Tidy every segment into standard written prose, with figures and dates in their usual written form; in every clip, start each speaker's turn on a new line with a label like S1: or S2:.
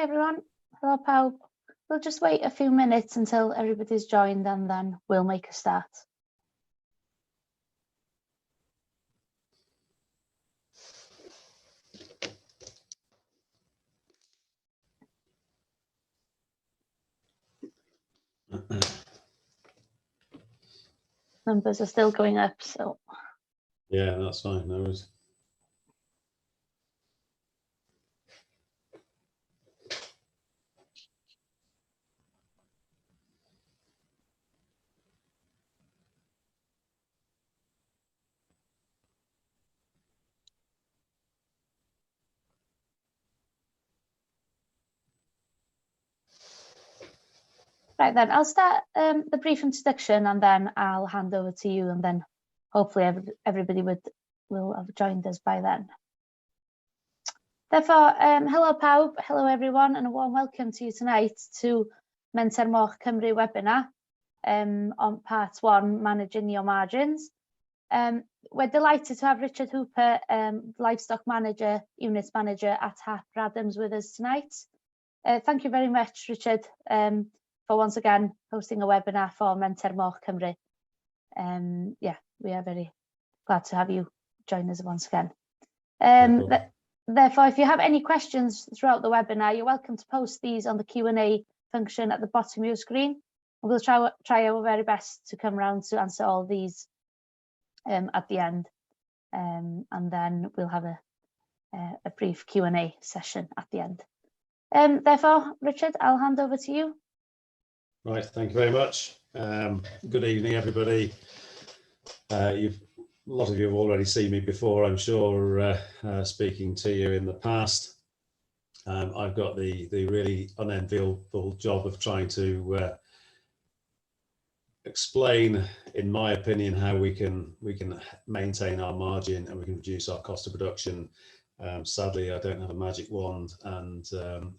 S1: Everyone, hello pawb. We'll just wait a few minutes until everybody's joined and then we'll make a start. Numbers are still going up, so.
S2: Yeah, that's fine, no worries.
S1: Right then, I'll start the brief introduction and then I'll hand over to you, and then hopefully everybody will have joined us by then. Therefore, hello pawb, hello everyone, and a warm welcome to you tonight to Menter Moch Cymru webinar on part 1, Managing Your Margins. We're delighted to have Richard Hooper, Livestock Manager, Unit Manager at Hap Radhams with us tonight. Thank you very much, Richard, for once again hosting a webinar for Menter Moch Cymru. Yeah, we are very glad to have you join us once again. Therefore, if you have any questions throughout the webinar, you're welcome to post these on the Q&A function at the bottom of your screen. We'll try our very best to come around to answer all these at the end, and then we'll have a brief Q&A session at the end. Therefore, Richard, I'll hand over to you.
S2: Right, thank you very much. Good evening, everybody. A lot of you have already seen me before, I'm sure, speaking to you in the past. I've got the really unenviable job of trying to explain, in my opinion, how we can maintain our margin and we can reduce our cost of production. Sadly, I don't have a magic wand, and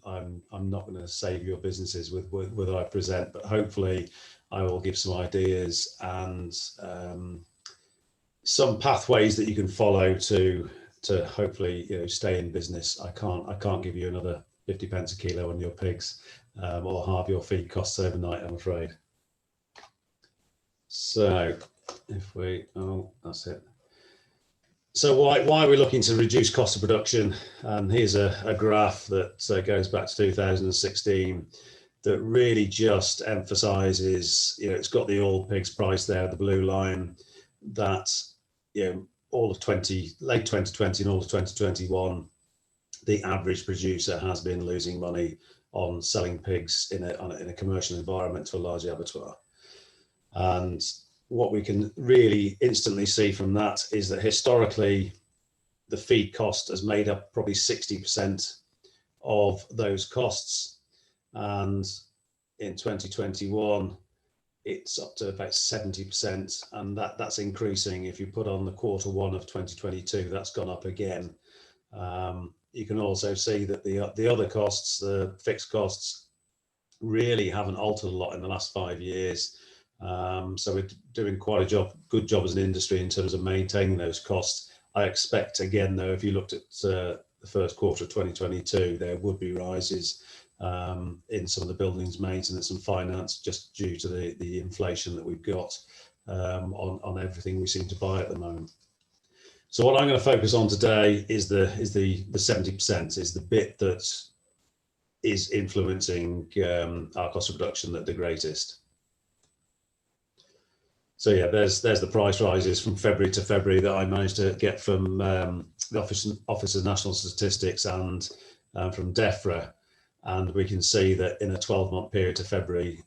S2: I'm not going to save your businesses with what I present, but hopefully I will give some ideas and some pathways that you can follow to hopefully, you know, stay in business. I can't give you another 50 pence a kilo on your pigs, or halve your feed costs overnight, I'm afraid. So if we, that's it. So why are we looking to reduce cost of production? Here's a graph that goes back to 2016 that really just emphasizes, you know, it's got the all pigs price there, the blue line, that, you know, all of late 2020 and all of 2021, the average producer has been losing money on selling pigs in a commercial environment to a large abattoir. And what we can really instantly see from that is that historically, the feed cost has made up probably 60% of those costs. And in 2021, it's up to about 70%, and that's increasing. If you put on the Q1 of 2022, that's gone up again. You can also see that the other costs, the fixed costs, really haven't altered a lot in the last 5 years. So we're doing quite a good job as an industry in terms of maintaining those costs. I expect, again, though, if you looked at the first quarter of 2022, there would be rises in some of the buildings maintenance and finance, just due to the inflation that we've got on everything we seem to buy at the moment. So what I'm going to focus on today is the 70%, is the bit that is influencing our cost of production the greatest. So yeah, there's the price rises from February to February that I managed to get from the Office of National Statistics and from DEFRA. And we can see that in a 12-month period to February,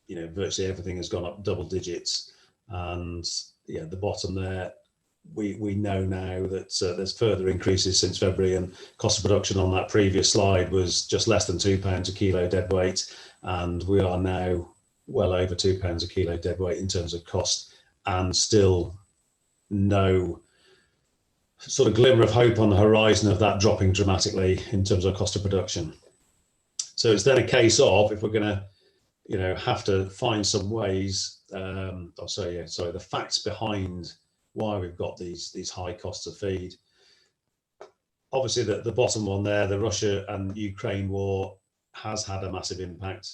S2: you know, virtually everything has gone up double digits. And yeah, the bottom there, we know now that there's further increases since February, and cost of production on that previous slide was just less than £2 a kilo dead weight. And we are now well over £2 a kilo dead weight in terms of cost, and still no sort of glimmer of hope on the horizon of that dropping dramatically in terms of cost of production. So it's then a case of, if we're going to, you know, have to find some ways, the facts behind why we've got these high costs of feed. obviously the bottom one there, the Russia and Ukraine war has had a massive impact.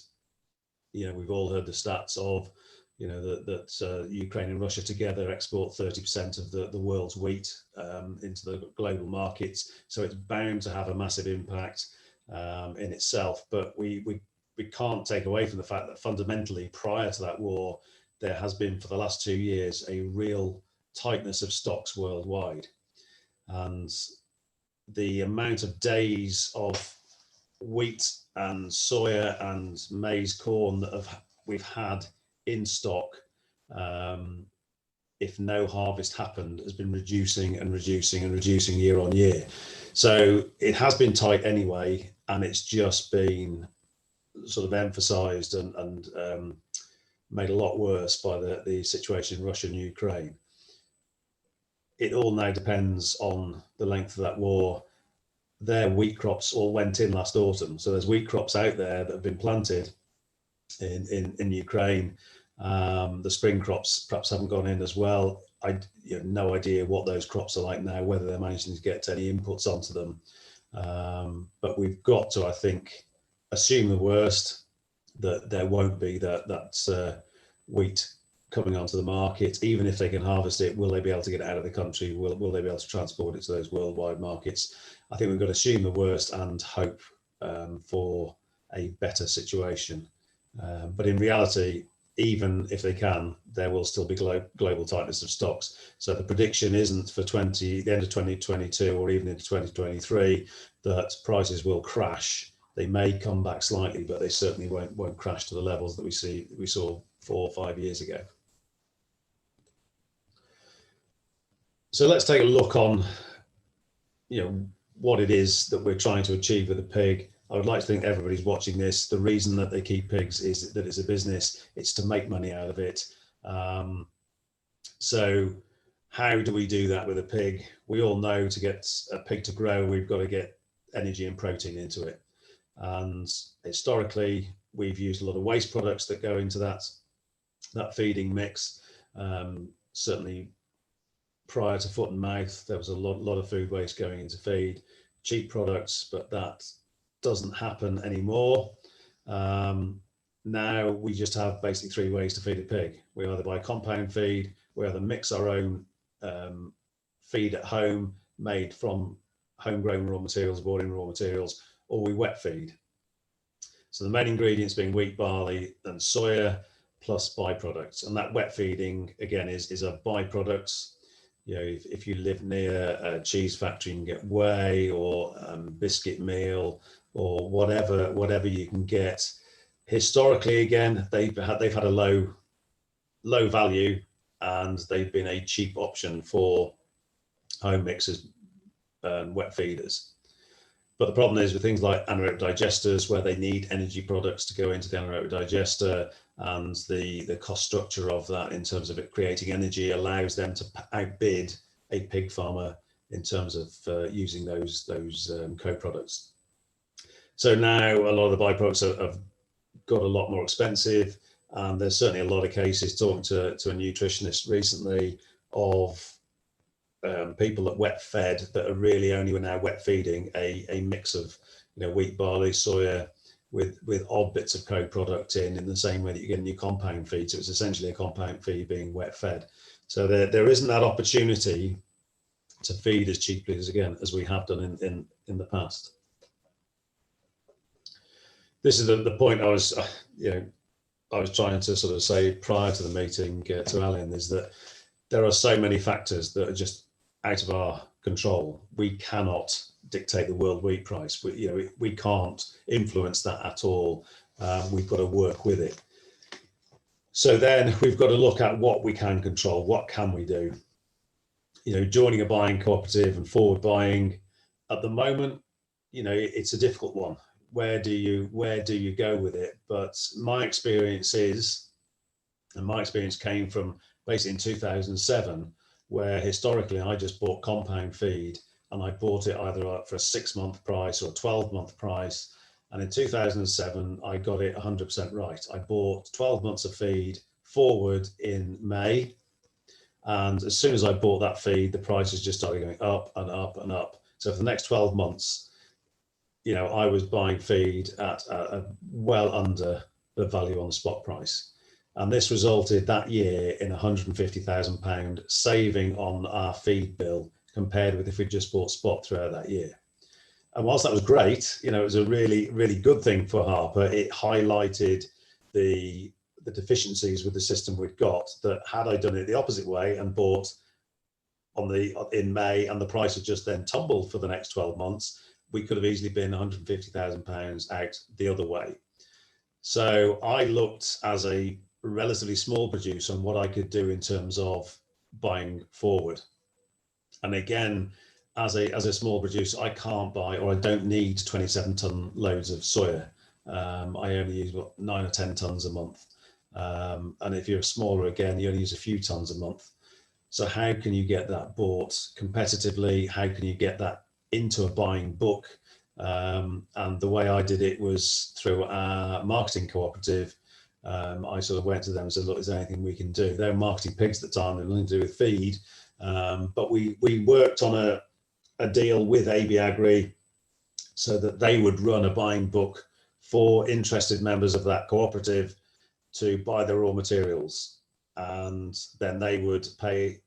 S2: We've all heard the stats of, that Ukraine and Russia together export 30% of the world's wheat into the global markets. So it's bound to have a massive impact in itself. But we can't take away from the fact that fundamentally prior to that war, there has been for the last 2 years a real tightness of stocks worldwide. And the amount of days of wheat and soya and maize, corn that we've had in stock, if no harvest happened, has been reducing year on year. So it has been tight anyway, and it's just been sort of emphasized and made a lot worse by the situation in Russia and Ukraine. It all now depends on the length of that war. Their wheat crops all went in last autumn. So there's wheat crops out there that have been planted in Ukraine. The spring crops perhaps haven't gone in as well. I have no idea what those crops are like now, whether they're managing to get any inputs onto them. But we've got to, I think, assume the worst, that there won't be that wheat coming onto the market. Even if they can harvest it, will they be able to get it out of the country? Will they be able to transport it to those worldwide markets? I think we've got to assume the worst and hope for a better situation. But in reality, even if they can, there will still be global tightness of stocks. So the prediction isn't for the end of 2022 or even into 2023 that prices will crash. They may come back slightly, but they certainly won't crash to the levels that we saw 4 or 5 years ago. So let's take a look on, what it is that we're trying to achieve with a pig. I would like to think everybody's watching this. The reason that they keep pigs is that it's a business. It's to make money out of it. So how do we do that with a pig? We all know to get a pig to grow, we've got to get energy and protein into it. And historically, we've used a lot of waste products that go into that feeding mix. Certainly prior to foot and mouth, there was a lot of food waste going into feed, cheap products, but that doesn't happen anymore. Now we just have basically 3 ways to feed a pig. We either buy compound feed, we either mix our own feed at home, made from homegrown raw materials, bought in raw materials, or we wet feed. So the main ingredients being wheat, barley, and soya, plus byproducts. And that wet feeding, again, is a byproduct. If you live near a cheese factory, you can get whey or biscuit meal or whatever you can get. Historically, again, they've had a low value, and they've been a cheap option for home mixers and wet feeders. But the problem is with things like anaerobic digesters, where they need energy products to go into the anaerobic digester, and the cost structure of that in terms of it creating energy allows them to outbid a pig farmer in terms of using those co-products. So now a lot of the byproducts have got a lot more expensive, and there's certainly a lot of cases, talking to a nutritionist recently, of people that wet fed that are really only now wet feeding a mix of wheat, barley, soya with odd bits of co-product in the same way that you get in your compound feed. So it's essentially a compound feed being wet fed. So there isn't that opportunity to feed as cheaply as we have done in the past. This is the point I was trying to sort of say prior to the meeting to Alan, is that there are so many factors that are just out of our control. We cannot dictate the world wheat price. We can't influence that at all. We've got to work with it. So then we've got to look at what we can control. What can we do? Joining a buying cooperative and forward buying at the moment, it's a difficult one. Where do you go with it? But my experience came from basically in 2007, where historically I just bought compound feed, and I bought it either for a 6-month price or a 12-month price. And in 2007, I got it 100% right. I bought 12 months of feed forward in May. And as soon as I bought that feed, the prices just started going up and up and up. So for the next 12 months, you know, I was buying feed at well under the value on the spot price. And this resulted that year in £150,000 saving on our feed bill compared with if we just bought spot throughout that year. And whilst that was great, you know, it was a really, really good thing for Harper. It highlighted the deficiencies with the system we'd got, that had I done it the opposite way and bought in May and the price had just then tumbled for the next 12 months, we could have easily been £150,000 out the other way. So I looked as a relatively small producer on what I could do in terms of buying forward. And again, as a small producer, I can't buy, or I don't need 27-ton loads of soya. I only use 9 or 10 tons a month. And if you're smaller, again, you only use a few tons a month. So how can you get that bought competitively? How can you get that into a buying book? And the way I did it was through our marketing cooperative. I sort of went to them and said, look, is there anything we can do? They were marketing pigs at the time, they had nothing to do with feed. But we worked on a deal with AB Agri so that they would run a buying book for interested members of that cooperative to buy the raw materials. And then we would pay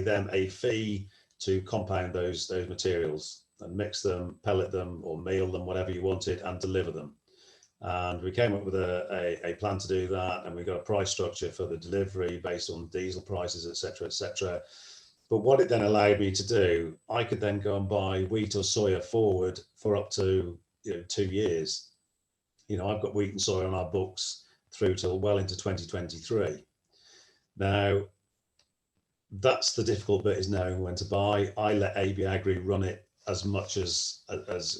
S2: them a fee to compound those materials and mix them, pellet them, or meal them, whatever you wanted, and deliver them. And we came up with a plan to do that, and we got a price structure for the delivery based on diesel prices, etc., etc. But what it then allowed me to do, I could then go and buy wheat or soya forward for up to 2 years. You know, I've got wheat and soya on our books through till well into 2023. Now, that's the difficult bit, is knowing when to buy. I let AB Agri run it as much as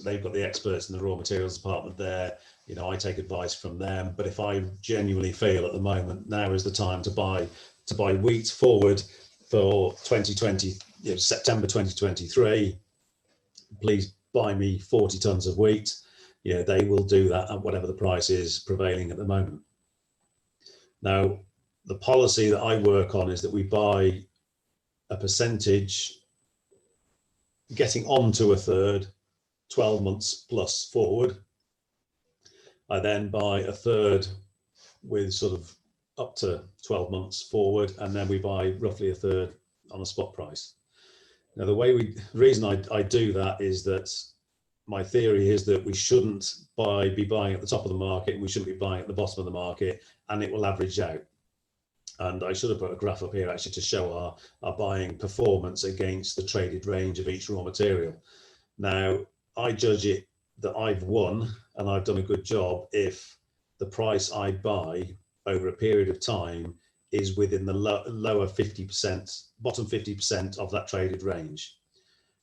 S2: they've got the experts in the raw materials department there. You know, I take advice from them. But if I genuinely feel at the moment now is the time to buy wheat forward for 2020, September 2023, please buy me 40 tons of wheat. You know, they will do that at whatever the price is prevailing at the moment. Now, the policy that I work on is that we buy a percentage getting on to a third, 12 months plus forward. I then buy a third with sort of up to 12 months forward, and then we buy roughly a third on a spot price. Now, the reason I do that is that my theory is that we shouldn't be buying at the top of the market, and we shouldn't be buying at the bottom of the market, and it will average out. And I should have put a graph up here actually to show our buying performance against the traded range of each raw material. Now, I judge it that I've won and I've done a good job if the price I buy over a period of time is within the lower 50%, bottom 50% of that traded range.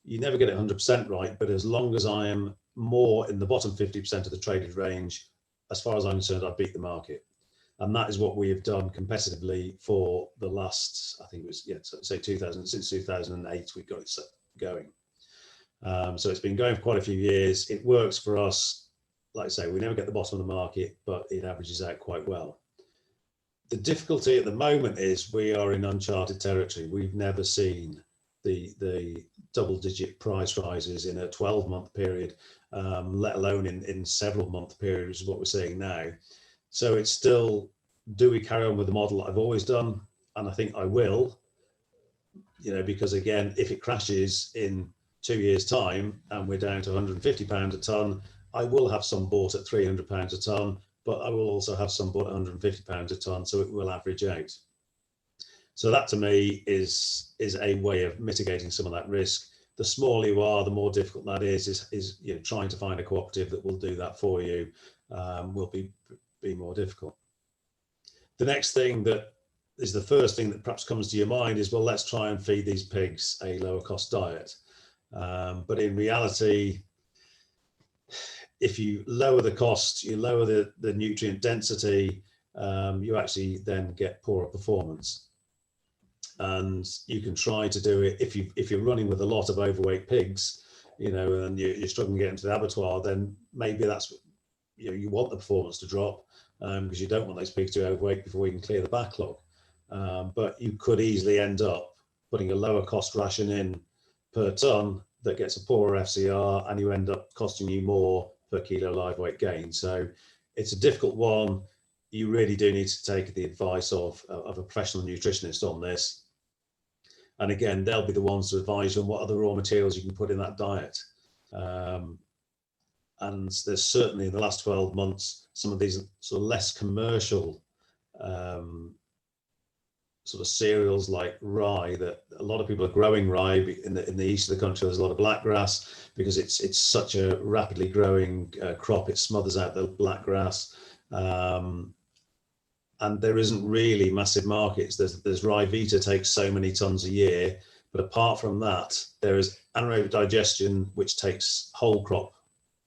S2: You never get it 100% right, but as long as I am more in the bottom 50% of the traded range, as far as I'm concerned, I beat the market. And that is what we have done competitively for the last, I think it was, since 2008, we got it going. So it's been going for quite a few years. It works for us. Like I say, we never get the bottom of the market, but it averages out quite well. The difficulty at the moment is we are in uncharted territory. We've never seen the double-digit price rises in a 12-month period, let alone in several month periods, is what we're seeing now. So it's still, do we carry on with the model that I've always done? And I think I will, because again, if it crashes in 2 years' time and we're down to £150 a tonne, I will have some bought at £300 a tonne, but I will also have some bought at £150 a tonne, so it will average out. So that to me is a way of mitigating some of that risk. The smaller you are, the more difficult that is trying to find a cooperative that will do that for you will be more difficult. The next thing that is the first thing that perhaps comes to your mind is, well, let's try and feed these pigs a lower cost diet. But in reality, if you lower the cost, you lower the nutrient density, you actually then get poorer performance. And you can try to do it if you're running with a lot of overweight pigs, and you're struggling to get into the abattoir, then maybe that's, you want the performance to drop because you don't want those pigs to be overweight before you can clear the backlog. But you could easily end up putting a lower cost ration in per tonne that gets a poorer FCR, and you end up costing you more per kilo live weight gain. So it's a difficult one. You really do need to take the advice of a professional nutritionist on this. And again, they'll be the ones to advise you on what other raw materials you can put in that diet. And there's certainly in the last 12 months, some of these sort of less commercial sort of cereals like rye, that a lot of people are growing rye in the east of the country. There's a lot of black grass because it's such a rapidly growing crop. It smothers out the black grass. And there isn't really massive markets. There's Rye Vita takes so many tons a year, but apart from that, there is anaerobic digestion, which takes whole crop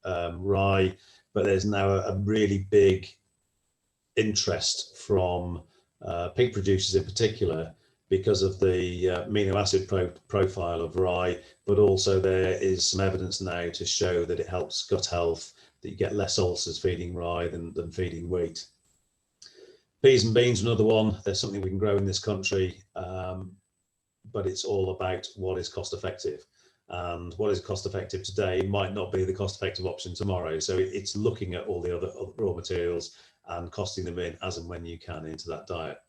S2: rye, but there's now a really big interest from pig producers in particular because of the amino acid profile of rye, but also there is some evidence now to show that it helps gut health, that you get less ulcers feeding rye than feeding wheat. Peas and beans, another one. There's something we can grow in this country, but it's all about what is cost effective. And what is cost effective today might not be the cost effective option tomorrow. So it's looking at all the other raw materials and costing them in as and when you can into that diet.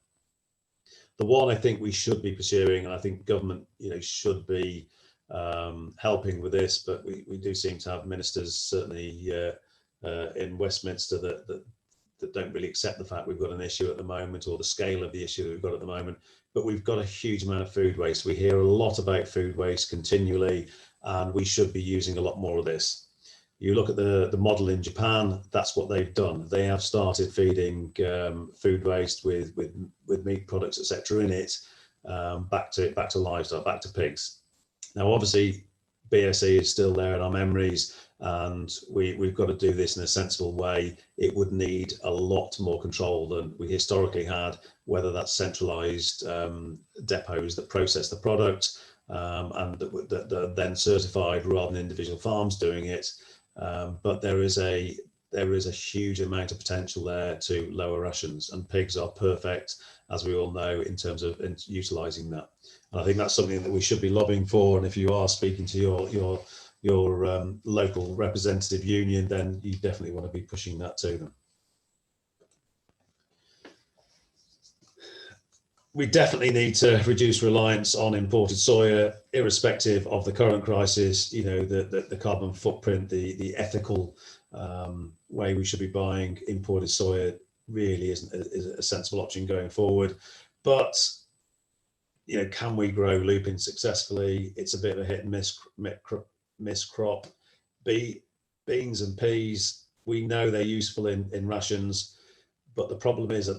S2: The one I think we should be pursuing, and I think government, should be helping with this, but we do seem to have ministers certainly in Westminster that don't really accept the fact we've got an issue at the moment, or the scale of the issue that we've got at the moment. But we've got a huge amount of food waste. We hear a lot about food waste continually, and we should be using a lot more of this. You look at the model in Japan, that's what they've done. They have started feeding food waste with meat products, etc. in it, back to livestock, back to pigs. Now, obviously, BSE is still there in our memories, and we've got to do this in a sensible way. It would need a lot more control than we historically had, whether that's centralized depots that process the product and that are then certified rather than individual farms doing it. But there is a huge amount of potential there to lower rations, and pigs are perfect, as we all know, in terms of utilizing that. And I think that's something that we should be lobbying for. And if you are speaking to your local representative union, then you definitely want to be pushing that to them. We definitely need to reduce reliance on imported soya, irrespective of the current crisis. The carbon footprint, the ethical way we should be buying imported soya really is a sensible option going forward. But can we grow lupins successfully? It's a bit of a hit and miss crop. Beans and peas, we know they're useful in rations, but the problem is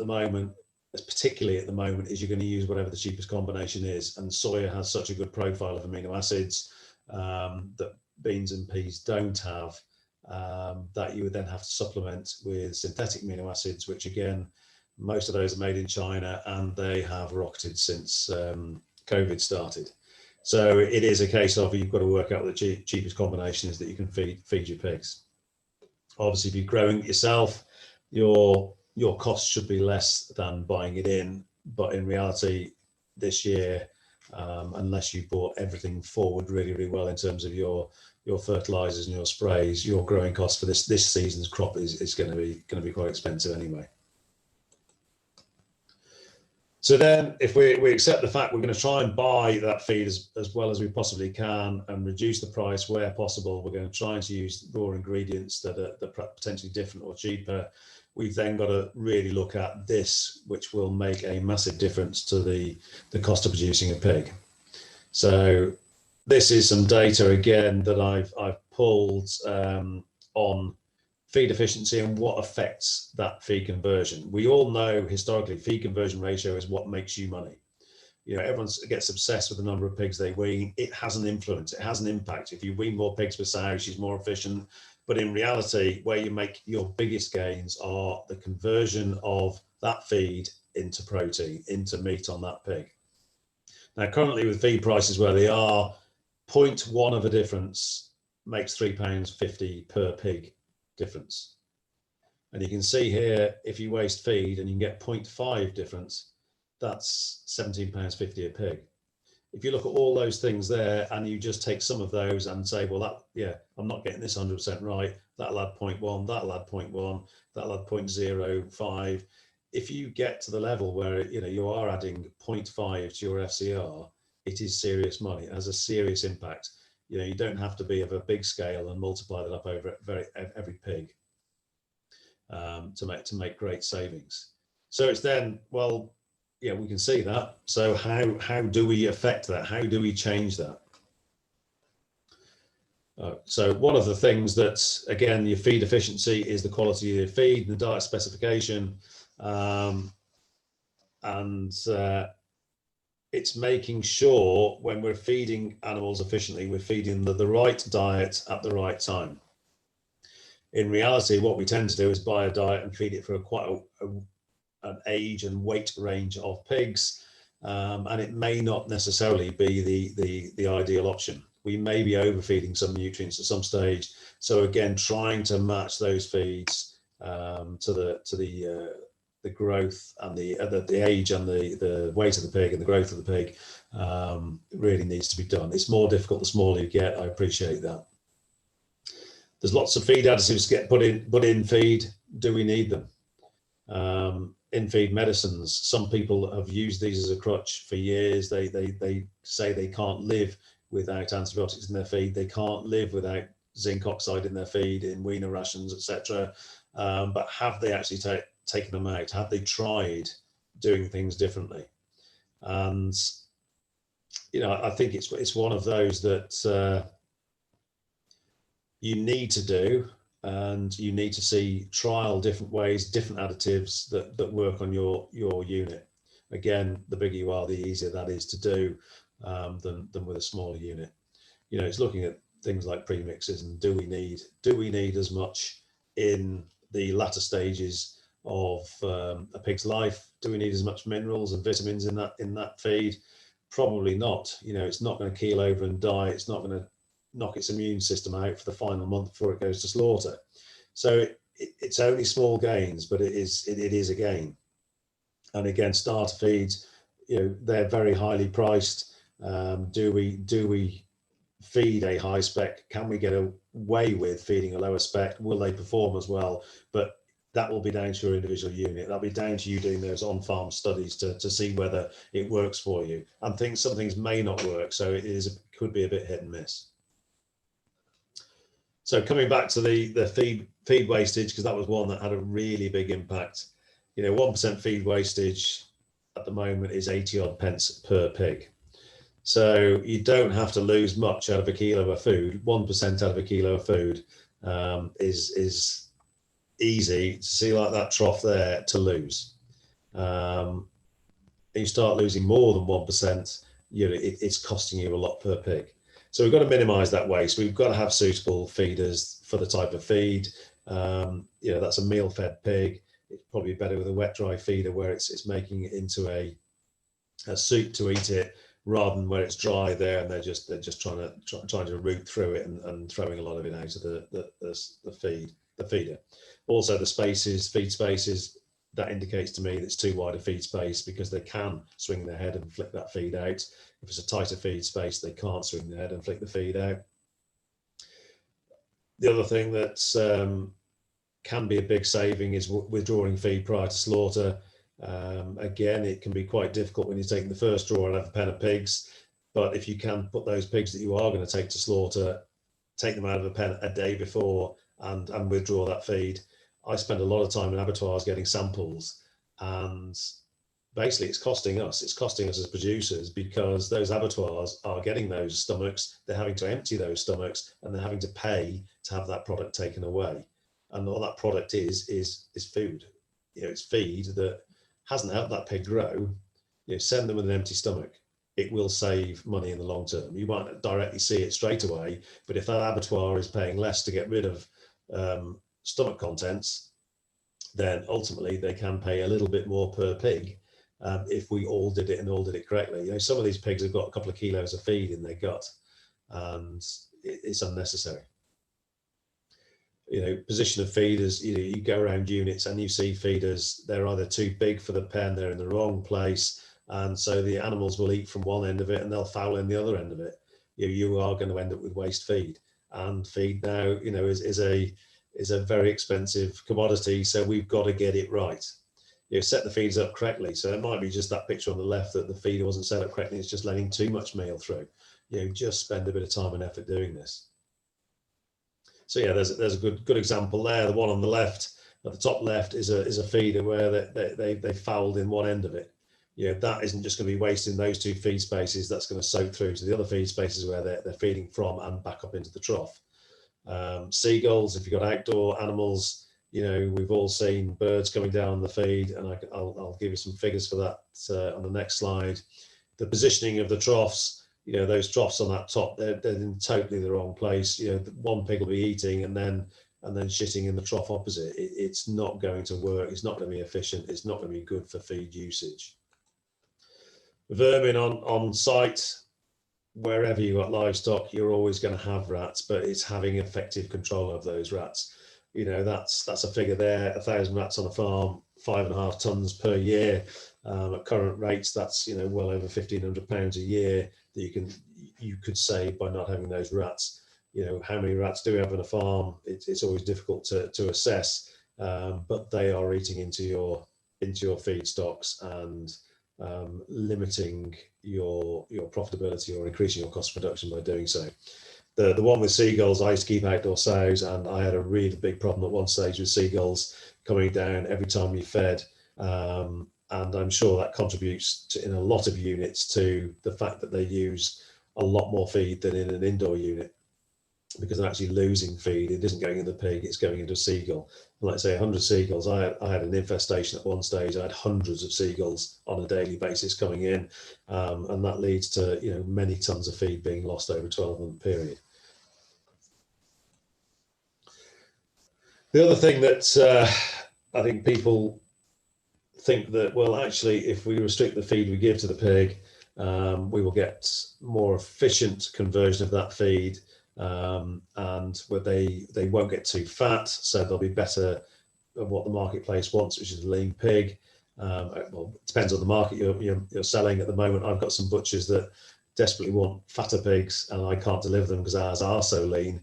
S2: particularly at the moment, is you're going to use whatever the cheapest combination is, and soya has such a good profile of amino acids that beans and peas don't have, that you would then have to supplement with synthetic amino acids, which again, most of those are made in China, and they have rocketed since COVID started. So it is a case of you've got to work out what the cheapest combination is that you can feed your pigs. Obviously, if you're growing it yourself, your cost should be less than buying it in. But in reality, this year, unless you bought everything forward really, really well in terms of your fertilizers and your sprays, your growing cost for this season's crop is going to be quite expensive anyway. So then, if we accept the fact we're going to try and buy that feed as well as we possibly can and reduce the price where possible, we're going to try and use raw ingredients that are potentially different or cheaper. We've then got to really look at this, which will make a massive difference to the cost of producing a pig. So this is some data again that I've pulled on feed efficiency and what affects that feed conversion. We all know historically feed conversion ratio is what makes you money. Everyone gets obsessed with the number of pigs they wean. It has an influence, it has an impact. If you wean more pigs per sow, she's more efficient. But in reality, where you make your biggest gains are the conversion of that feed into protein, into meat on that pig. Now, currently with feed prices where they are, 0.1 of a difference makes £3.50 per pig difference. And you can see here, if you waste feed and you can get 0.5 difference, that's £17.50 a pig. If you look at all those things there and you just take some of those and say, well, that, yeah, I'm not getting this 100% right, that'll add 0.1, that'll add 0.1, that'll add 0.05. If you get to the level where, you know, you are adding 0.5 to your FCR, it is serious money. It has a serious impact. You know, you don't have to be of a big scale and multiply that up over every pig to make great savings. So it's then, well, yeah, we can see that. So how do we affect that? How do we change that? So one of the things that, again, your feed efficiency is the quality of your feed, the diet specification, it's making sure when we're feeding animals efficiently, we're feeding the right diet at the right time. In reality, what we tend to do is buy a diet and feed it for an age and weight range of pigs, and it may not necessarily be the ideal option. We may be overfeeding some nutrients at some stage. So again, trying to match those feeds to the growth and the age and the weight of the pig and the growth of the pig really needs to be done. It's more difficult the smaller you get. I appreciate that. There's lots of feed additives get put in feed. Do we need them? In-feed medicines. Some people have used these as a crutch for years. They say they can't live without antibiotics in their feed. They can't live without zinc oxide in their feed, in weaner rations, etc. But have they actually taken them out? Have they tried doing things differently? And you know, I think it's one of those that you need to do, and you need to see trial different ways, different additives that work on your unit. Again, the bigger you are, the easier that is to do than with a smaller unit. You know, it's looking at things like premixes and do we need as much in the latter stages of a pig's life? Do we need as much minerals and vitamins in that feed? Probably not. You know, it's not going to keel over and die. It's not going to knock its immune system out for the final month before it goes to slaughter. So it's only small gains, but it is a gain. And again, starter feeds, you know, they're very highly priced. Do we feed a high spec? Can we get away with feeding a lower spec? Will they perform as well? But that will be down to your individual unit. That'll be down to you doing those on-farm studies to see whether it works for you. And some things may not work, so could be a bit hit and miss. So coming back to the feed wastage, because that was one that had a really big impact. You know, 1% feed wastage at the moment is 80 odd pence per pig. So you don't have to lose much out of a kilo of food. 1% out of a kilo of food is easy to see, like that trough there, to lose. You start losing more than 1%, you know, it's costing you a lot per pig. So we've got to minimize that waste. We've got to have suitable feeders for the type of feed. You know, that's a meal fed pig. It's probably better with a wet dry feeder where it's making it into a soup to eat it, rather than where it's dry there and they're just trying to root through it and throwing a lot of it out of the feeder. Also the feed spaces, that indicates to me that it's too wide a feed space, because they can swing their head and flick that feed out. If it's a tighter feed space, they can't swing their head and flick the feed out. The other thing that can be a big saving is withdrawing feed prior to slaughter. Again, it can be quite difficult when you're taking the first draw and have a pen of pigs, but if you can put those pigs that you are going to take to slaughter, take them out of a pen a day before and withdraw that feed. I spend a lot of time in abattoirs getting samples, and basically it's costing us as producers, because those abattoirs are getting those stomachs, they're having to empty those stomachs, and they're having to pay to have that product taken away. And all that product is food. You know, it's feed that hasn't helped that pig grow. You know, send them with an empty stomach. It will save money in the long term. You might not directly see it straight away, but if that abattoir is paying less to get rid of stomach contents, then ultimately they can pay a little bit more per pig if we all did it correctly. You know, some of these pigs have got a couple of kilos of feed in their gut, and it's unnecessary. You know, position of feeders, you know, you go around units and you see feeders, they're either too big for the pen, they're in the wrong place, and so the animals will eat from one end of it and they'll foul in the other end of it. You are going to end up with waste feed, and feed now, is a very expensive commodity, so we've got to get it right. Set the feeds up correctly. So it might be just that picture on the left that the feeder wasn't set up correctly, it's just letting too much meal through. Just spend a bit of time and effort doing this. So yeah, there's a good example there. The one on the left, at the top left, is a feeder where they fouled in one end of it. That isn't just going to be wasting those two feed spaces, that's going to soak through to the other feed spaces where they're feeding from and back up into the trough. Seagulls, if you've got outdoor animals, we've all seen birds coming down the feed, and I'll give you some figures for that on the next slide. The positioning of the troughs, those troughs on that top, they're in totally the wrong place. One pig will be eating and then shitting in the trough opposite. It's not going to work. It's not going to be efficient. It's not going to be good for feed usage. Vermin on site, wherever you've got livestock, you're always going to have rats, but it's having effective control of those rats. That's a figure there, 1,000 rats on a farm, 5.5 tons per year. At current rates, that's well over £1,500 a year that you could save by not having those rats. How many rats do we have on a farm? It's always difficult to assess, but they are eating into your feed stocks and limiting your profitability or increasing your cost of production by doing so. The one with seagulls, I used to keep outdoor sows, and I had a really big problem at one stage with seagulls coming down every time you fed. And I'm sure that contributes in a lot of units to the fact that they use a lot more feed than in an indoor unit, because they're actually losing feed. It isn't going into the pig, it's going into a seagull. And like I say, 100 seagulls, I had an infestation at one stage. I had hundreds of seagulls on a daily basis coming in, and that leads to many tons of feed being lost over a 12-month period. The other thing that I think people think that, well, actually, if we restrict the feed we give to the pig, we will get more efficient conversion of that feed, and where they won't get too fat, so they'll be better at what the marketplace wants, which is a lean pig. Well, it depends on the market you're selling. At the moment, I've got some butchers that desperately want fatter pigs, and I can't deliver them because ours are so lean.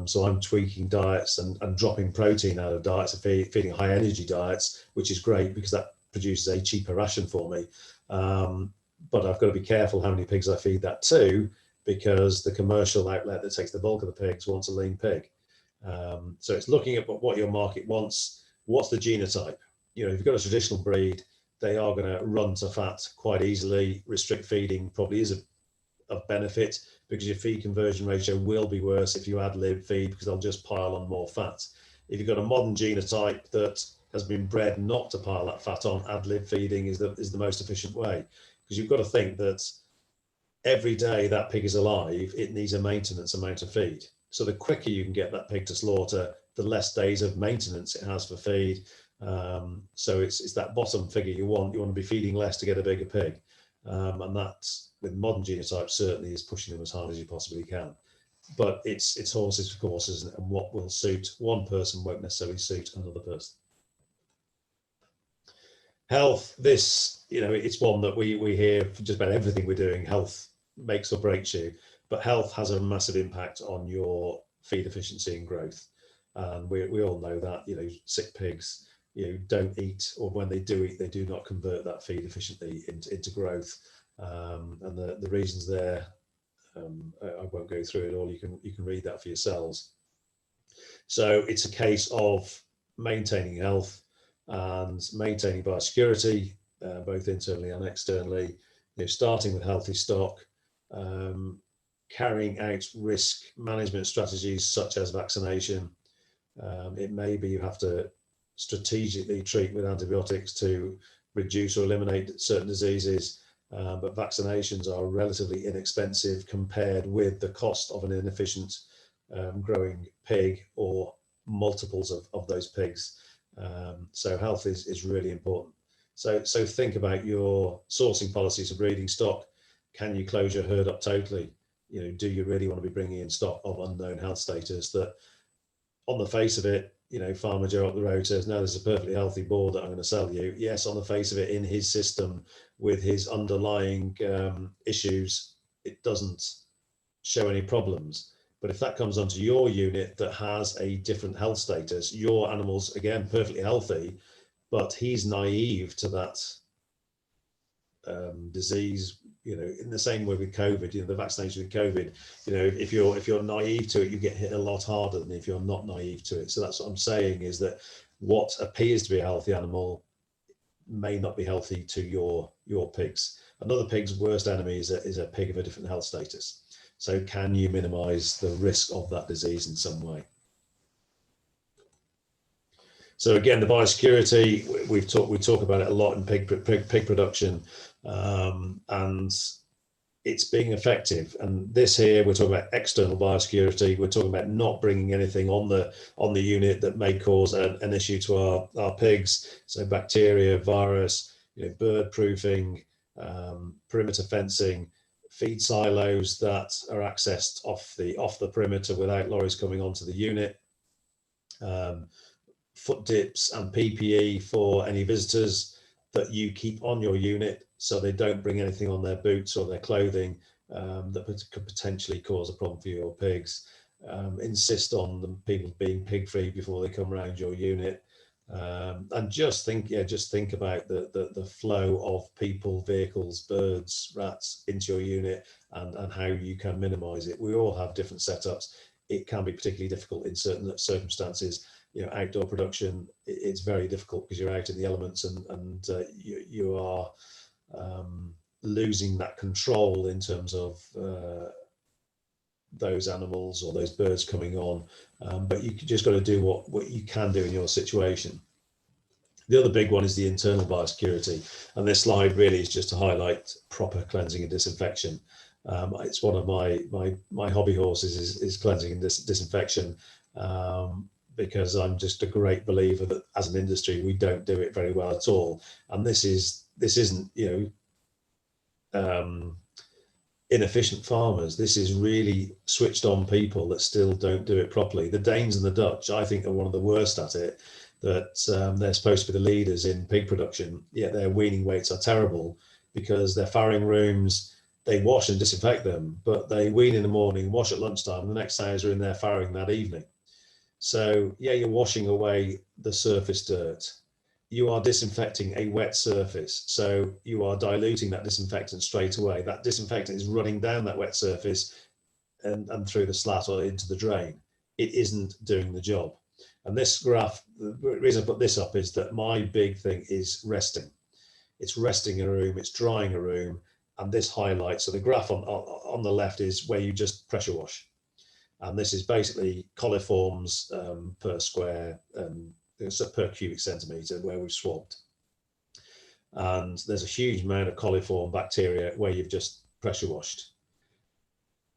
S2: So I'm tweaking diets and dropping protein out of diets and feeding high energy diets, which is great because that produces a cheaper ration for me. But I've got to be careful how many pigs I feed that to, because the commercial outlet that takes the bulk of the pigs wants a lean pig. So it's looking at what your market wants. What's the genotype? If you've got a traditional breed, they are going to run to fat quite easily. Restrict feeding probably is of benefit, because your feed conversion ratio will be worse if you add lib feed, because they'll just pile on more fat. If you've got a modern genotype that has been bred not to pile that fat on, ad lib feeding is the most efficient way, because you've got to think that every day that pig is alive, it needs a maintenance amount of feed. So the quicker you can get that pig to slaughter, the less days of maintenance it has for feed. So it's that bottom figure you want. You want to be feeding less to get a bigger pig. And that, with modern genotypes, certainly is pushing them as hard as you possibly can. But it's horses for courses, and what will suit one person won't necessarily suit another person. Health, it's one that we hear for just about everything we're doing. Health makes or breaks you, but health has a massive impact on your feed efficiency and growth. And we all know that, sick pigs, don't eat, or when they do eat, they do not convert that feed efficiently into growth. And the reasons there, I won't go through it all. You can read that for yourselves. So it's a case of maintaining health and maintaining biosecurity, both internally and externally. Starting with healthy stock, carrying out risk management strategies such as vaccination. It may be you have to strategically treat with antibiotics to reduce or eliminate certain diseases, but vaccinations are relatively inexpensive compared with the cost of an inefficient growing pig or multiples of those pigs. So health is really important. So think about your sourcing policies of breeding stock. Can you close your herd up totally? Do you really want to be bringing in stock of unknown health status that, on the face of it, Farmer Joe up the road says, no, this is a perfectly healthy boar that I'm going to sell you. Yes, on the face of it, in his system, with his underlying issues, it doesn't show any problems. But if that comes onto your unit that has a different health status, your animal's, again, perfectly healthy, but he's naive to that disease, in the same way with COVID, the vaccination with COVID, if you're naive to it, you get hit a lot harder than if you're not naive to it. So that's what I'm saying, is that what appears to be a healthy animal may not be healthy to your pigs. Another pig's worst enemy is a pig of a different health status. So can you minimize the risk of that disease in some way? So again, the biosecurity, we talk about it a lot in pig production, and it's being effective. And this here, we're talking about external biosecurity. We're talking about not bringing anything on the unit that may cause an issue to our pigs. So bacteria, virus, bird proofing, perimeter fencing, feed silos that are accessed off the perimeter without lorries coming onto the unit. Foot dips and PPE for any visitors that you keep on your unit, so they don't bring anything on their boots or their clothing that could potentially cause a problem for your pigs. Insist on the people being pig free before they come around your unit, and just think about the flow of people, vehicles, birds, rats into your unit, and how you can minimize it. We all have different setups. It can be particularly difficult in certain circumstances. Outdoor production, it's very difficult because you're out in the elements, and you are losing that control in terms of those animals or those birds coming on. But you just got to do what you can do in your situation. The other big one is the internal biosecurity, and this slide really is just to highlight proper cleansing and disinfection. It's one of my hobby horses is cleansing and disinfection. Because I'm just a great believer that as an industry we don't do it very well at all, and this isn't inefficient farmers. This is really switched on people that still don't do it properly. The Danes and the Dutch, I think, are one of the worst at it. That they're supposed to be the leaders in pig production, yet their weaning weights are terrible because their farrowing rooms, they wash and disinfect them, but they wean in the morning, wash at lunchtime, the next hours are in there farrowing that evening. So yeah, you're washing away the surface dirt. You are disinfecting a wet surface. So you are diluting that disinfectant straight away. That disinfectant is running down that wet surface and through the slat or into the drain. It isn't doing the job. And this graph, the reason I put this up is that my big thing is resting. It's resting a room, it's drying a room, and this highlights. So the graph on the left is where you just pressure wash. And this is basically coliforms per square, per cubic centimetre where we've swabbed. And there's a huge amount of coliform bacteria where you've just pressure washed.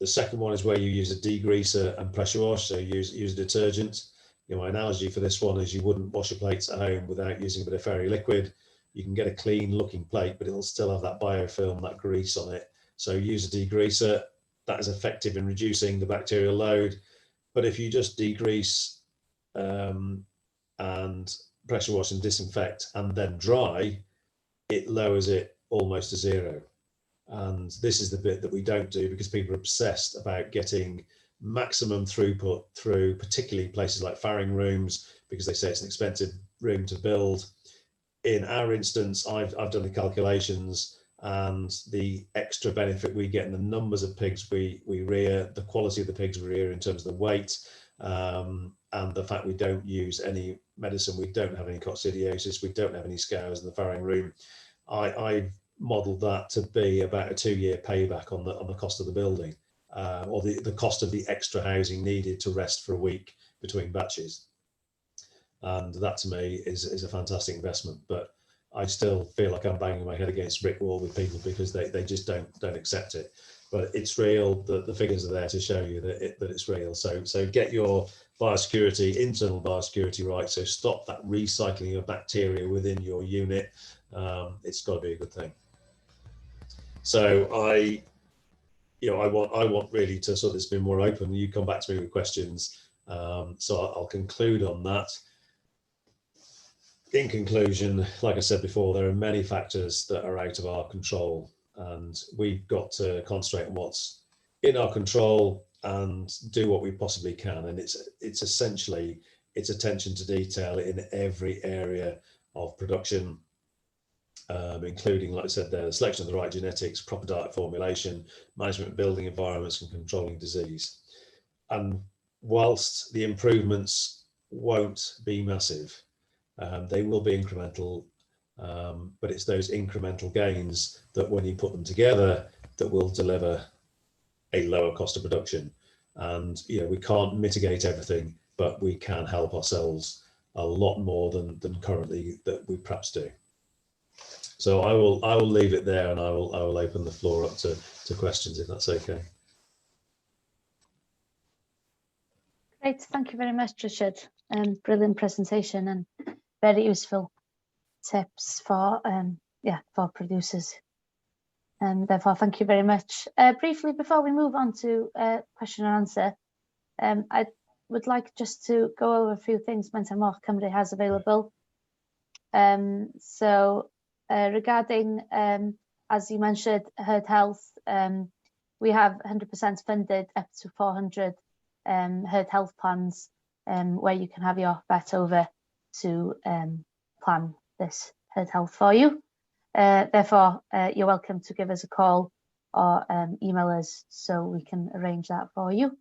S2: The second one is where you use a degreaser and pressure wash, so use a detergent. My analogy for this one is you wouldn't wash your plates at home without using a bit of fairy liquid. You can get a clean looking plate, but it'll still have that biofilm, that grease on it. So use a degreaser. That is effective in reducing the bacterial load. But if you just degrease and pressure wash and disinfect and then dry, it lowers it almost to zero. And this is the bit that we don't do because people are obsessed about getting maximum throughput through particularly places like farrowing rooms, because they say it's an expensive room to build. In our instance, I've done the calculations, and the extra benefit we get in the numbers of pigs we rear, the quality of the pigs we rear in terms of the weight, and the fact we don't use any medicine, we don't have any coccidiosis, we don't have any scours in the farrowing room. I've modelled that to be about a 2-year payback on the cost of the building, or the cost of the extra housing needed to rest for a week between batches. And that to me is a fantastic investment. But I still feel like I'm banging my head against a brick wall with people because they just don't accept it. But it's real. The figures are there to show you that it's real. So get your biosecurity, internal biosecurity right. So stop that recycling of bacteria within your unit. It's got to be a good thing. So I want really to sort of this be more open. You come back to me with questions. So I'll conclude on that. in conclusion, like I said before, there are many factors that are out of our control, and we've got to concentrate on what's in our control and do what we possibly can. And it's essentially it's attention to detail in every area of production, including, like I said, the selection of the right genetics, proper diet formulation, management of building environments, and controlling disease. And whilst the improvements won't be massive, they will be incremental, but it's those incremental gains that, when you put them together, that will deliver a lower cost of production. And we can't mitigate everything, but we can help ourselves a lot more than currently that we perhaps do. So I will leave it there, and I will open the floor up to questions, if that's okay.
S1: Great, thank you very much, Richard. Brilliant presentation and very useful tips for for producers. Therefore, thank you very much. Briefly, before we move on to question and answer, I would like just to go over a few things Maint Moch Cymru has available. Regarding, as you mentioned, herd health, we have 100% funded up to 400 herd health plans, where you can have your vet over to plan this herd health for you. Therefore, you're welcome to give us a call or email us so we can arrange that for you.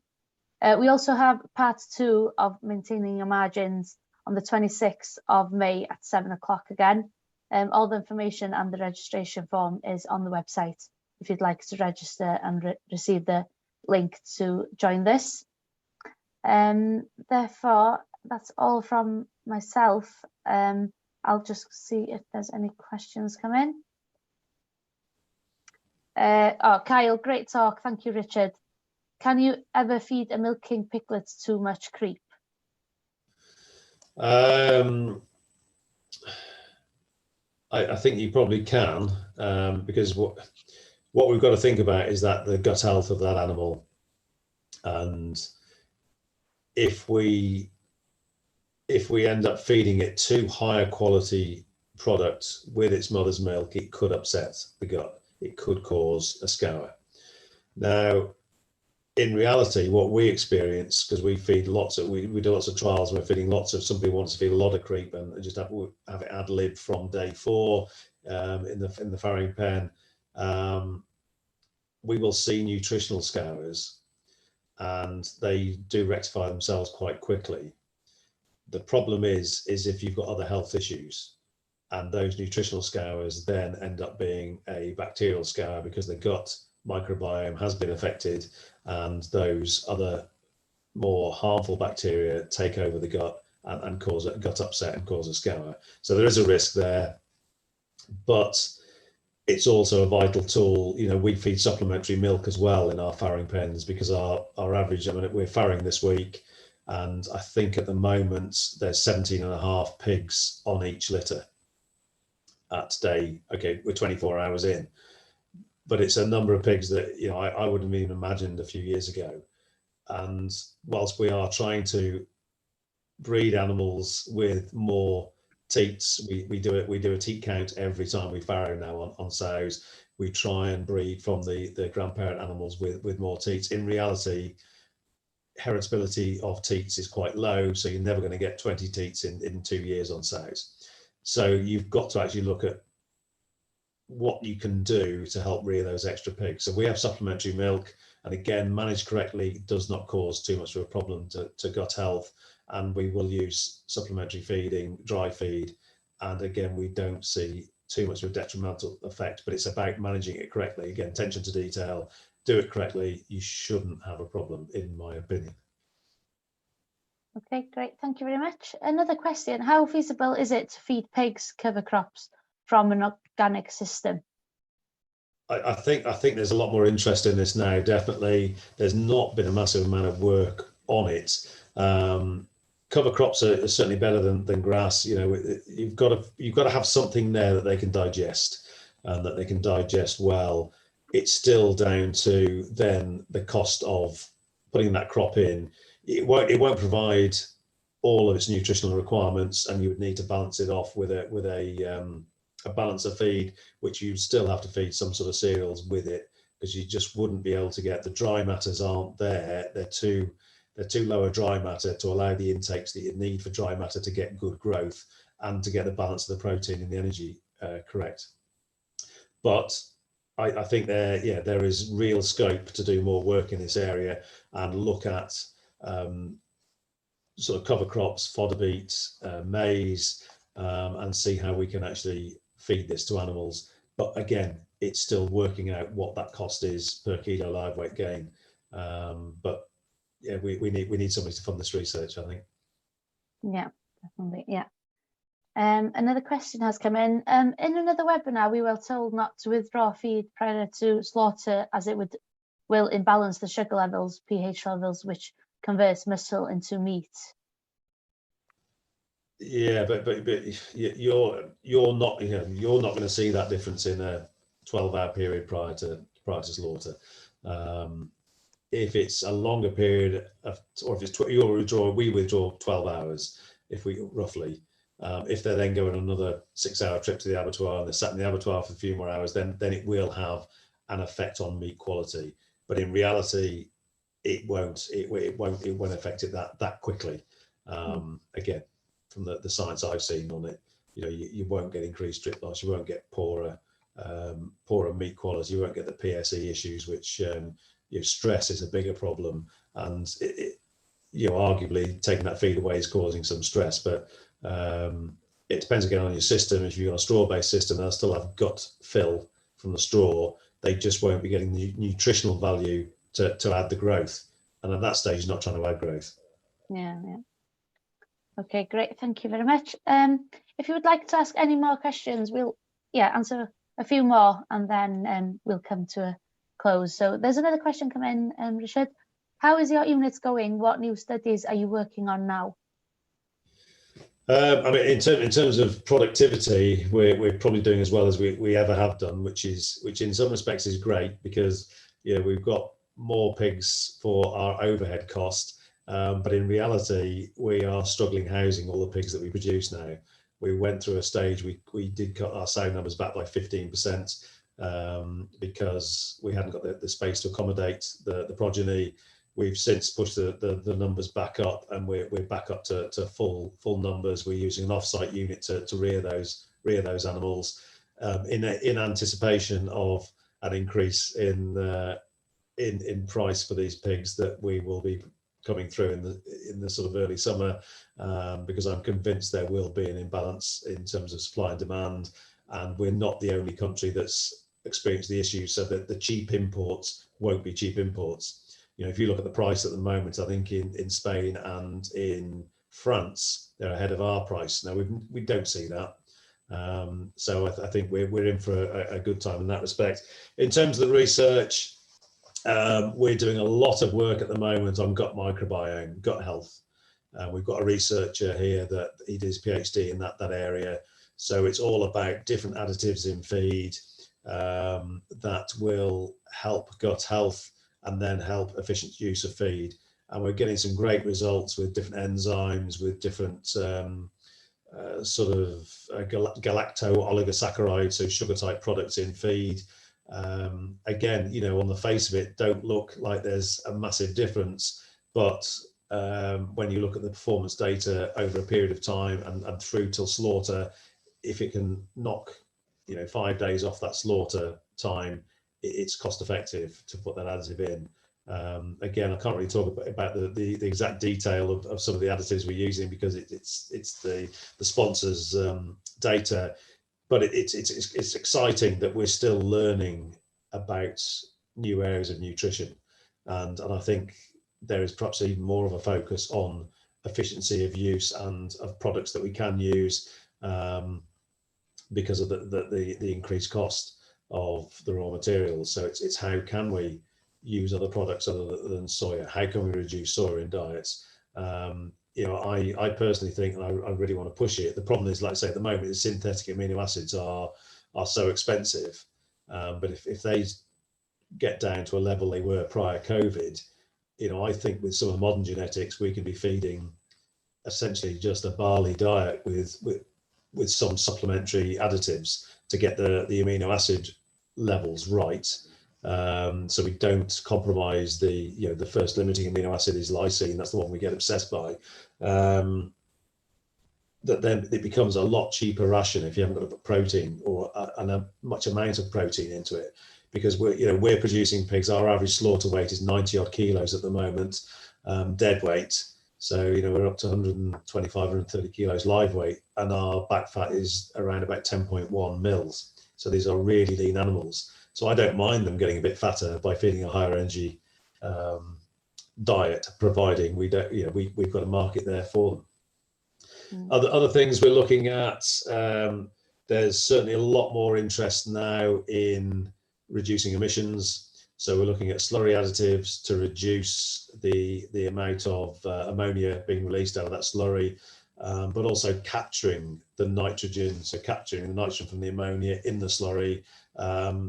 S1: We also have part 2 of maintaining your margins on the 26th of May at 7 o'clock again. All the information and the registration form is on the website if you'd like to register and receive the link to join this. Therefore, that's all from myself. I'll just see if there's any questions come in. Kyle, great talk. Thank you, Richard. Can you ever feed a milking piglet too much creep?
S2: I think you probably can, because what we've got to think about is that the gut health of that animal, and if we end up feeding it too high a quality product with its mother's milk, it could upset the gut. It could cause a scour. Now, in reality, what we experience, because we feed lots of, we do lots of trials, we're feeding lots of, somebody wants to feed a lot of creep and just have it ad lib from day 4 in the farrowing pen. We will see nutritional scours, and they do rectify themselves quite quickly. The problem is if you've got other health issues, and those nutritional scours then end up being a bacterial scour because the gut microbiome has been affected, and those other more harmful bacteria take over the gut and cause a gut upset and cause a scour. So there is a risk there, but it's also a vital tool. We feed supplementary milk as well in our farrowing pens, because our average, we're farrowing this week, and I think at the moment there's 17.5 pigs on each litter at day. Okay, we're 24 hours in, but it's a number of pigs that I wouldn't have even imagined a few years ago. And whilst we are trying to breed animals with more teats, we do a teat count every time we farrow now on sows. We try and breed from the grandparent animals with more teats. In reality, heritability of teats is quite low, so you're never going to get 20 teats in 2 years on sows. So you've got to actually look at what you can do to help rear those extra pigs. So we have supplementary milk, and again, managed correctly, does not cause too much of a problem to gut health. And we will use supplementary feeding, dry feed, and again, we don't see too much of a detrimental effect, but it's about managing it correctly. Again, attention to detail, do it correctly. You shouldn't have a problem, in my opinion.
S1: Okay, great. Thank you very much. Another question: how feasible is it to feed pigs cover crops from an organic system?
S2: I think there's a lot more interest in this now. Definitely, there's not been a massive amount of work on it. Cover crops are certainly better than grass. You've got to have something there that they can digest, and that they can digest well. It's still down to then the cost of putting that crop in. It won't provide all of its nutritional requirements, and you would need to balance it off with a balance of feed, which you still have to feed some sort of cereals with it, because you just wouldn't be able to get the dry matters aren't there. They're too low a dry matter to allow the intakes that you need for dry matter to get good growth and to get the balance of the protein and the energy correct. But I think there is real scope to do more work in this area and look at sort of cover crops, fodder beets, maize, and see how we can actually feed this to animals. But again, it's still working out what that cost is per kilo live weight gain. But yeah, we need somebody to fund this research, I think.
S1: Yeah, definitely. Yeah. Another question has come in. In another webinar, we were told not to withdraw feed prior to slaughter, as it will imbalance the sugar levels, pH levels, which converts muscle into meat.
S2: Yeah, but you're not going to see that difference in a 12-hour period prior to slaughter. If it's a longer period of, or if it's we withdraw 12 hours, if we roughly. If they're then going another 6-hour trip to the abattoir and they're sat in the abattoir for a few more hours, then it will have an effect on meat quality. But in reality, it won't affect it that quickly. Again, from the science I've seen on it, you won't get increased strip loss, you won't get poorer meat quality, you won't get the PSE issues, which stress is a bigger problem, and arguably taking that feed away is causing some stress, but it depends again on your system. If you've got a straw-based system, they'll still have gut fill from the straw. They just won't be getting the nutritional value to add the growth. And at that stage, you're not trying to add growth.
S1: Yeah. Okay, great. Thank you very much. If you would like to ask any more questions, we'll answer a few more, and then we'll come to a close. So there's another question come in, Richard. How is your unit going? What new studies are you working on now?
S2: I mean, in terms of productivity, we're probably doing as well as we ever have done, which in some respects is great, because we've got more pigs for our overhead cost, but in reality we are struggling housing all the pigs that we produce now. We went through a stage we did cut our sow numbers back by 15% because we hadn't got the space to accommodate the progeny. We've since pushed the numbers back up, and we're back up to full numbers. We're using an off-site unit to rear those animals in anticipation of an increase in price for these pigs that we will be coming through in the sort of early summer, because I'm convinced there will be an imbalance in terms of supply and demand, and we're not the only country that's experienced the issue, so that the cheap imports won't be cheap imports. If you look at the price at the moment, I think in Spain and in France, they're ahead of our price. Now, we don't see that. So I think we're in for a good time in that respect. In terms of the research, we're doing a lot of work at the moment on gut microbiome, gut health. We've got a researcher here that he did his PhD in that area. So it's all about different additives in feed that will help gut health and then help efficient use of feed. And we're getting some great results with different enzymes, with different sort of galacto-oligosaccharides, so sugar type products in feed. Again, on the face of it, don't look like there's a massive difference, but when you look at the performance data over a period of time and through till slaughter, if it can knock 5 days off that slaughter time, it's cost effective to put that additive in. Again, I can't really talk about the exact detail of some of the additives we're using, because it's the sponsors data, but it's exciting that we're still learning about new areas of nutrition, and I think there is perhaps even more of a focus on efficiency of use and of products that we can use because of the increased cost of the raw materials. So it's how can we use other products other than soya? How can we reduce soya in diets? I personally think, and I really want to push it. The problem is, like I say, at the moment, the synthetic amino acids are so expensive. But if they get down to a level they were prior COVID, I think with some of the modern genetics, we can be feeding essentially just a barley diet with some supplementary additives to get the amino acid levels right. So we don't compromise the first limiting amino acid is lysine. That's the one we get obsessed by. That then it becomes a lot cheaper ration if you haven't got to put protein or a much amount of protein into it, because we're producing pigs. Our average slaughter weight is 90 odd kilos at the moment, dead weight. So we're up to 125, 130 kilos live weight, and our back fat is around about 10.1 mils. So these are really lean animals. So I don't mind them getting a bit fatter by feeding a higher energy diet, providing we've got a market there for them. Other things we're looking at, there's certainly a lot more interest now in reducing emissions. So we're looking at slurry additives to reduce the amount of ammonia being released out of that slurry, but also capturing the nitrogen, so capturing the nitrogen from the ammonia in the slurry,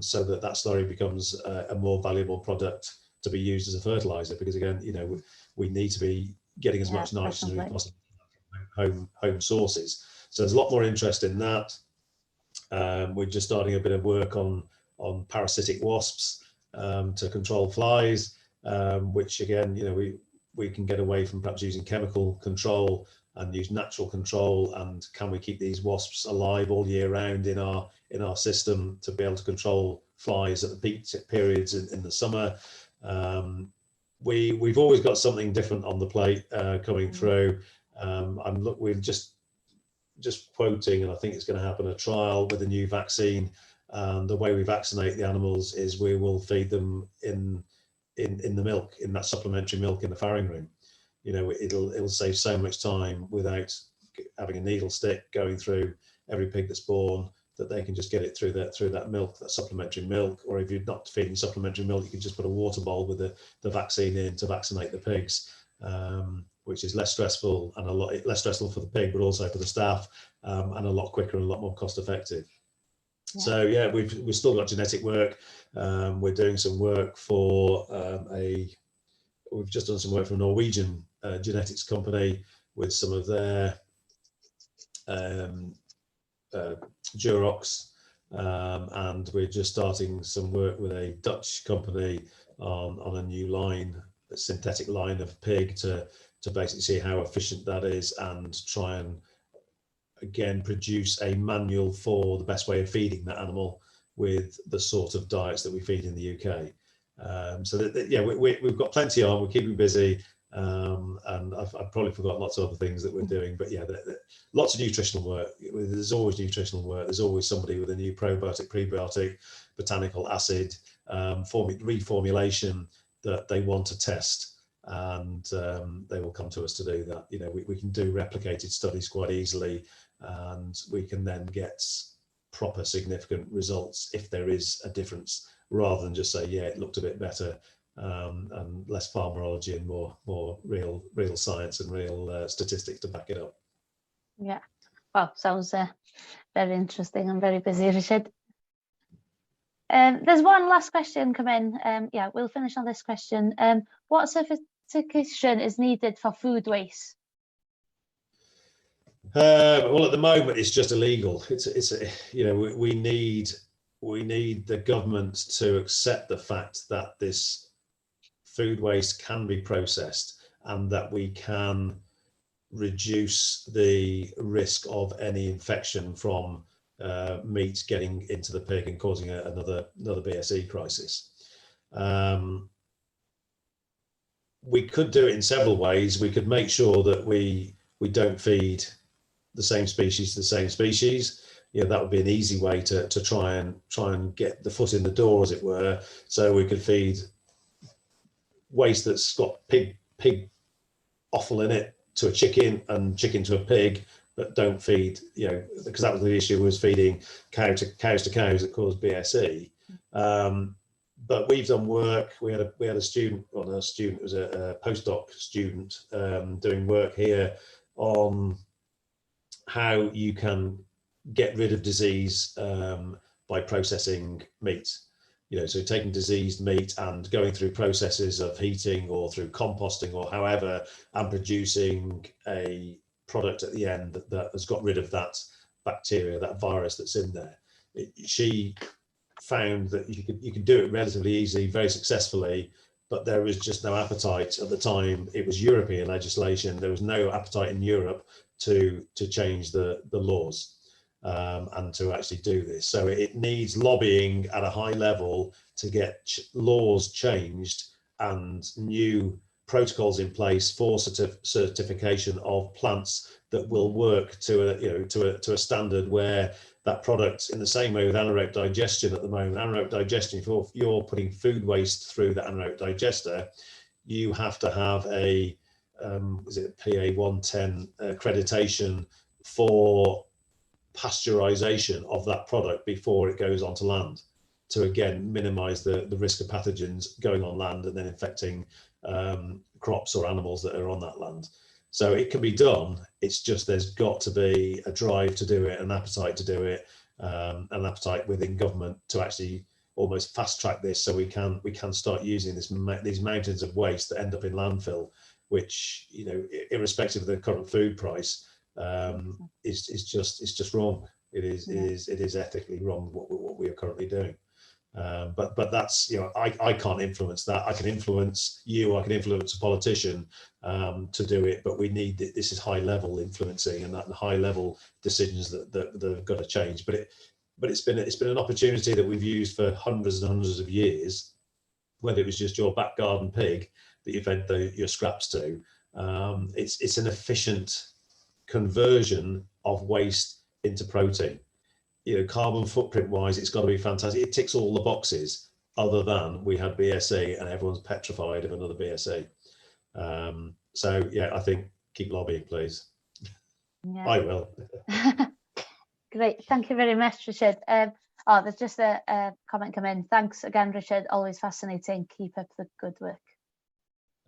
S2: so that slurry becomes a more valuable product to be used as a fertilizer, because again, we need to be getting as much nitrogen as we possibly can from home sources. So there's a lot more interest in that. We're just starting a bit of work on parasitic wasps to control flies, which again, we can get away from perhaps using chemical control and use natural control. And can we keep these wasps alive all year round in our system to be able to control flies at the peak periods in the summer? We've always got something different on the plate coming through. We're just quoting, and I think it's going to happen, a trial with a new vaccine. The way we vaccinate the animals is we will feed them in the milk, in that supplementary milk in the farrowing room. It'll save so much time without having a needle stick going through every pig that's born, that they can just get it through that milk, that supplementary milk. Or if you're not feeding supplementary milk, you can just put a water bowl with the vaccine in to vaccinate the pigs, which is less stressful, and a lot less stressful for the pig, but also for the staff, and a lot quicker and a lot more cost effective. Yeah. So yeah, we've still got genetic work. We're doing some work for we've just done some work for a Norwegian genetics company with some of their Durox, and we're just starting some work with a Dutch company on a new line, a synthetic line of pig, to basically see how efficient that is, and try and again produce a manual for the best way of feeding that animal with the sort of diets that we feed in the UK. So yeah, we've got plenty on. We're keeping busy, and I've probably forgotten lots of other things that we're doing, but yeah, lots of nutritional work. There's always nutritional work. There's always somebody with a new probiotic, prebiotic, botanical acid reformulation that they want to test, and they will come to us to do that. We can do replicated studies quite easily, and we can then get proper significant results if there is a difference, rather than just say, yeah, it looked a bit better, and less farmerology and more real science and real statistics to back it up.
S1: Yeah, well, sounds very interesting and very busy, Richard. There's one last question come in. Yeah, we'll finish on this question. What certification is needed for food waste?
S2: Well, at the moment, it's just illegal. We need the government to accept the fact that this food waste can be processed, and that we can reduce the risk of any infection from meat getting into the pig and causing another BSE crisis. We could do it in several ways. We could make sure that we don't feed the same species to the same species. That would be an easy way to try and get the foot in the door, as it were. So we could feed waste that's got pig offal in it to a chicken, and chicken to a pig, but don't feed, because that was the issue, was feeding cows to cows that caused BSE. But we've done work. We had a student, well, not a student, it was a postdoc student, doing work here on how you can get rid of disease by processing meat. So taking diseased meat and going through processes of heating or through composting or however, and producing a product at the end that has got rid of that bacteria, that virus that's in there. She found that you could do it relatively easily, very successfully, but there was just no appetite at the time. It was European legislation. There was no appetite in Europe to change the laws and to actually do this. So it needs lobbying at a high level to get laws changed and new protocols in place for certification of plants that will work to a standard where that product, in the same way with anaerobic digestion at the moment, anaerobic digestion, if you're putting food waste through the anaerobic digester, you have to have a is it PA 110 accreditation for pasteurization of that product before it goes onto land, to again minimize the risk of pathogens going on land and then infecting crops or animals that are on that land. So it can be done. It's just there's got to be a drive to do it, an appetite to do it, an appetite within government to actually almost fast track this, so we can start using these mountains of waste that end up in landfill, which, you know, irrespective of the current food price, is just wrong. It is ethically wrong what we are currently doing. But that's, you know, I can't influence that. I can influence you, I can influence a politician to do it, but we need, this is high level influencing, and that high level decisions that have got to change. But it's been an opportunity that we've used for hundreds and hundreds of years, whether it was just your back garden pig that you fed your scraps to. It's an efficient conversion of waste into protein. You know, carbon footprint wise, it's got to be fantastic. It ticks all the boxes, other than we had BSE and everyone's petrified of another BSE. So yeah, I think keep lobbying, please. Yeah. I will.
S1: Great, thank you very much, Richard. There's just a comment come in. Thanks again, Richard. Always fascinating. Keep up the good work.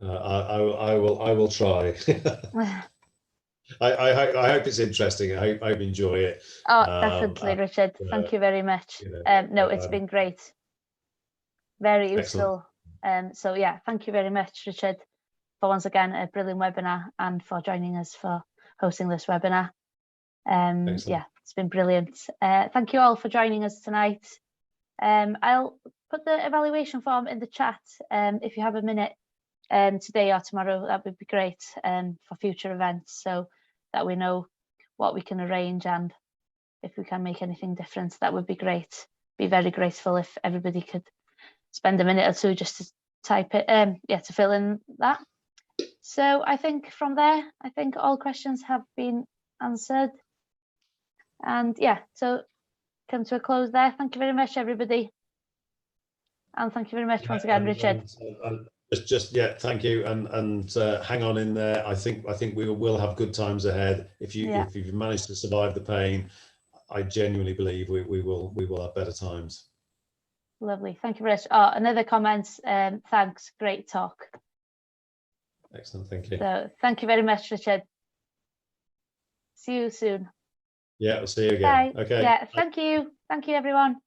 S2: I will try. I hope it's interesting. I hope you enjoy it.
S1: Definitely, Richard. Thank you very much. You know, no, it's been great. Very useful. So yeah, thank you very much, Richard, for once again a brilliant webinar, and for joining us for hosting this webinar. Yeah, it's been brilliant. Thank you all for joining us tonight. I'll put the evaluation form in the chat if you have a minute today or tomorrow. That would be great for future events, so that we know what we can arrange, and if we can make anything different, that would be great. Be very grateful if everybody could spend a minute or two just to type it, to fill in that. So I think from there, I think all questions have been answered. And yeah, so come to a close there. Thank you very much, everybody. And thank you very much once again, Richard.
S2: Yeah, thank you, and hang on in there. I think we will have good times ahead. If you've managed to survive the pain, I genuinely believe we will have better times.
S1: Lovely, thank you very much. Another comment. Thanks, great talk.
S2: Excellent, thank you.
S1: So thank you very much, Richard. See you soon.
S2: Yeah, we'll see you again.
S1: Bye.
S2: Okay.
S1: Yeah, thank you, everyone.